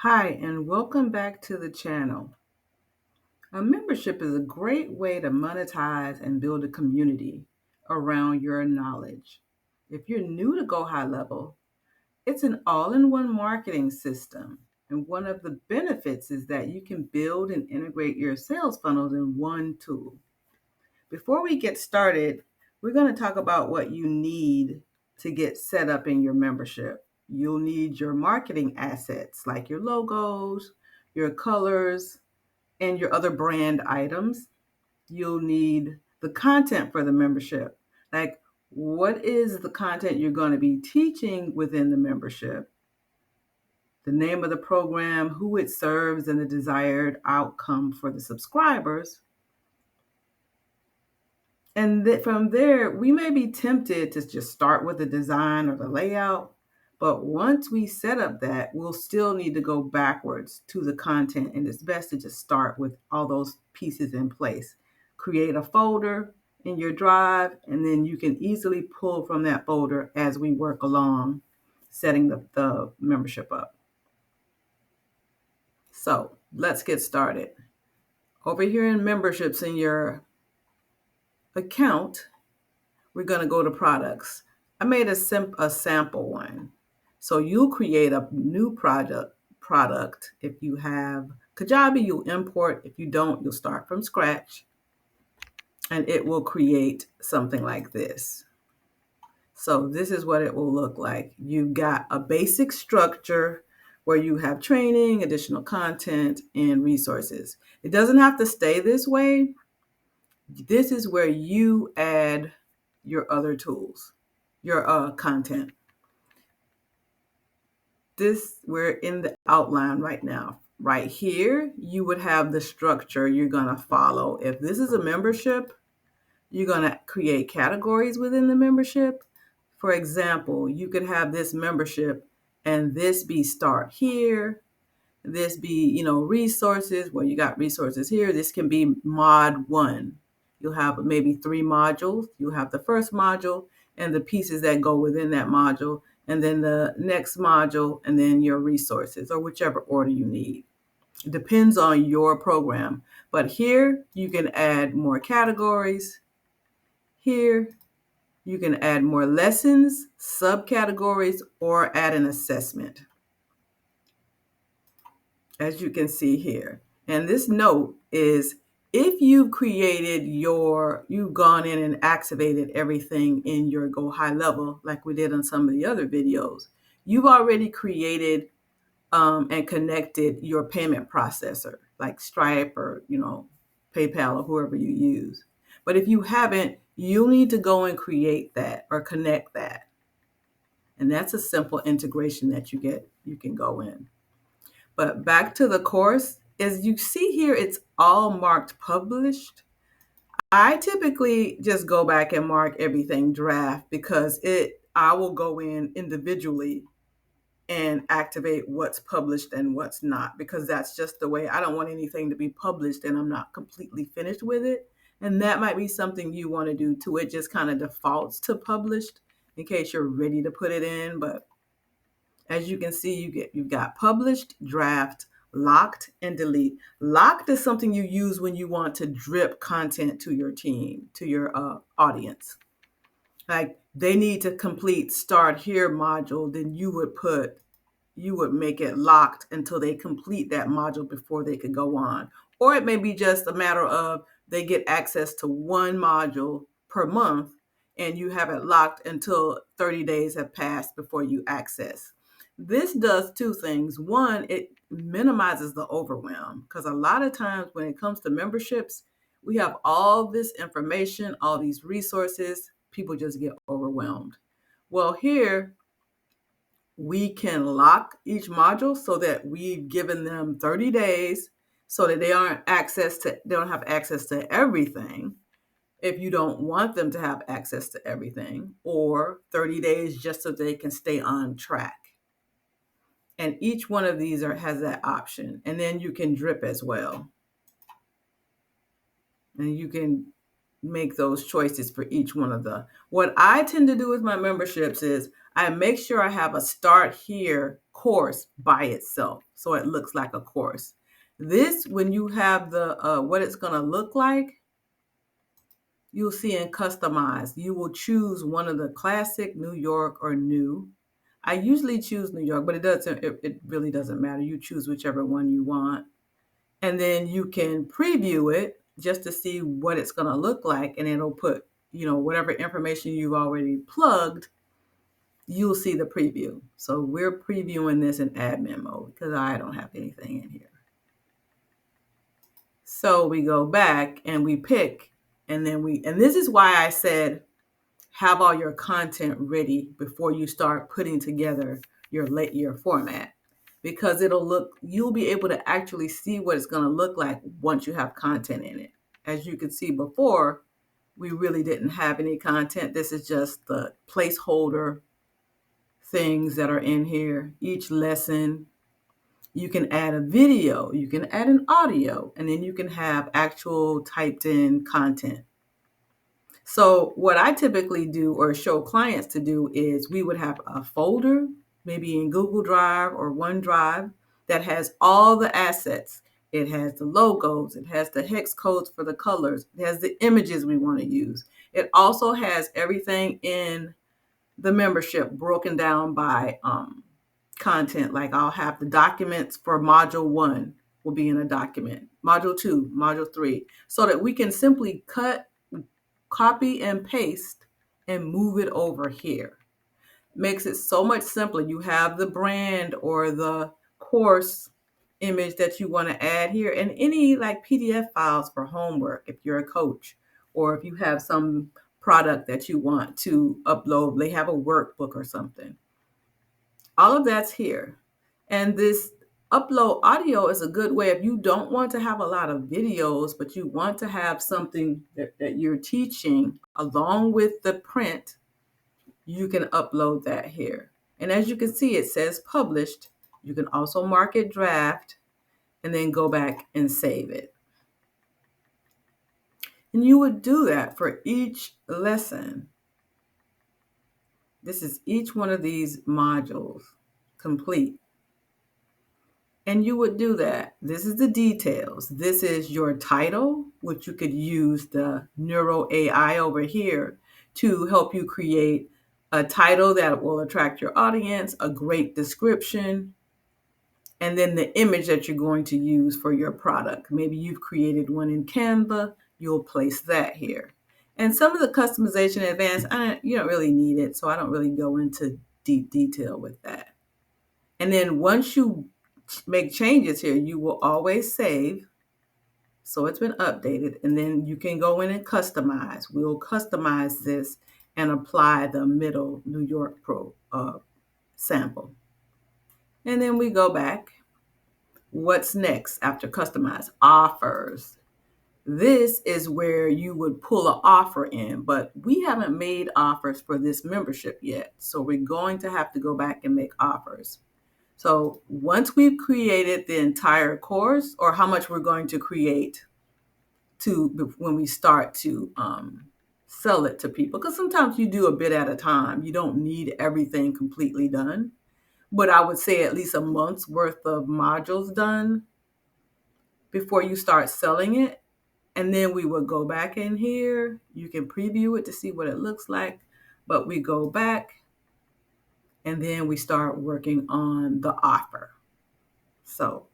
Hi, and welcome back to the channel. A membership is a great way to monetize and build a community around your knowledge. If you're new to Go High Level, it's an all-in-one marketing system. And one of the benefits is that you can build and integrate your sales funnels in one tool. Before we get started, we're going to talk about what you need to get set up in your membership. You'll need your marketing assets like your logos, your colors, and your other brand items. You'll need the content for the membership. Like, what is the content you're going to be teaching within the membership? The name of the program, who it serves, and the desired outcome for the subscribers. And from there, we may be tempted to just start with the design or the layout. But once we set up that, we'll still need to go backwards to the content. And it's best to just start with all those pieces in place. Create a folder in your drive, and then you can easily pull from that folder as we work along setting the membership up. So let's get started. Over here in memberships in your account, we're going to go to products. I made a sample one. So you'll create a new product. If you have Kajabi, you'll import. If you don't, you'll start from scratch. And it will create something like this. So this is what it will look like. You've got a basic structure where you have training, additional content, and resources. It doesn't have to stay this way. This is where you add your other tools, your content. We're in the outline right now. Right here, you would have the structure you're going to follow. If this is a membership, you're going to create categories within the membership. For example, you could have this membership and this be start here, this be, resources. Well, you got resources here. This can be mod 1. You'll have maybe 3 modules. You'll have the first module and the pieces that go within that module, and then the next module, and then your resources, or whichever order you need. It depends on your program. But here you can add more categories. Here you can add more lessons, subcategories, or add an assessment, as you can see here. And this note is, if you've gone in and activated everything in your Go High Level, like we did on some of the other videos, you've already created and connected your payment processor, like Stripe or, PayPal or whoever you use. But if you haven't, you'll need to go and create that or connect that. And that's a simple integration that you can go in. But back to the course, as you see here, it's all marked published. I typically just go back and mark everything draft because I will go in individually and activate what's published and what's not, because that's just the way. I don't want anything to be published and I'm not completely finished with it. And that might be something you want to do too. It just kind of defaults to published in case you're ready to put it in. But as you can see, you've got published, draft, locked, and delete. Locked is something you use when you want to drip content to your team, to your audience. Like, they need to complete start here module, then you would make it locked until they complete that module before they could go on. Or it may be just a matter of they get access to one module per month and you have it locked until 30 days have passed before you access. This does two things. One, it minimizes the overwhelm, because a lot of times when it comes to memberships, we have all this information, all these resources, people just get overwhelmed. Well, here we can lock each module so that we've given them 30 days so that they don't have access to everything if you don't want them to have access to everything, or 30 days just so they can stay on track. And each one of these has that option. And then you can drip as well. And you can make those choices for each one of what I tend to do with my memberships is I make sure I have a start here course by itself. So it looks like a course. This, when you have the what it's going to look like, you'll see in customize. You will choose one of the classic, New York, or new. I usually choose New York, but it really doesn't matter. You choose whichever one you want. And then you can preview it just to see what it's going to look like. And it'll put, whatever information you've already plugged, you'll see the preview. So we're previewing this in admin mode because I don't have anything in here. So we go back and we pick, and this is why I said, have all your content ready before you start putting together your format, because you'll be able to actually see what it's going to look like once you have content in it. As you can see before, we really didn't have any content. This is just the placeholder things that are in here. Each lesson, you can add a video, you can add an audio, and then you can have actual typed in content. So what I typically do or show clients to do is we would have a folder, maybe in Google Drive or OneDrive, that has all the assets. It has the logos, it has the hex codes for the colors, it has the images we want to use. It also has everything in the membership broken down by content. Like I'll have the documents for module 1 will be in a document, module 2, module 3, so that we can simply copy and paste and move it over here. Makes it so much simpler. You have the brand or the course image that you want to add here, and any like PDF files for homework if you're a coach, or if you have some product that you want to upload, they have a workbook or something. All of that's here. And this upload audio is a good way if you don't want to have a lot of videos, but you want to have something that you're teaching along with the print, you can upload that here. And as you can see, it says published. You can also mark it draft and then go back and save it. And you would do that for each lesson. This is each one of these modules complete. And you would do that. This is the details. This is your title, which you could use the Neuro AI over here to help you create a title that will attract your audience, a great description, and then the image that you're going to use for your product. Maybe you've created one in Canva, you'll place that here. And some of the customization in advance, you don't really need it, so I don't really go into deep detail with that. And then once you make changes here, you will always save. So it's been updated, and then you can go in and customize. We'll customize this and apply the middle New York Pro sample. And then we go back. What's next after customize? Offers. This is where you would pull an offer in, but we haven't made offers for this membership yet. So we're going to have to go back and make offers. So once we've created the entire course, or how much we're going to create when we start to sell it to people, because sometimes you do a bit at a time. You don't need everything completely done. But I would say at least a month's worth of modules done before you start selling it. And then we would go back in here. You can preview it to see what it looks like. But we go back and then we start working on the offer. So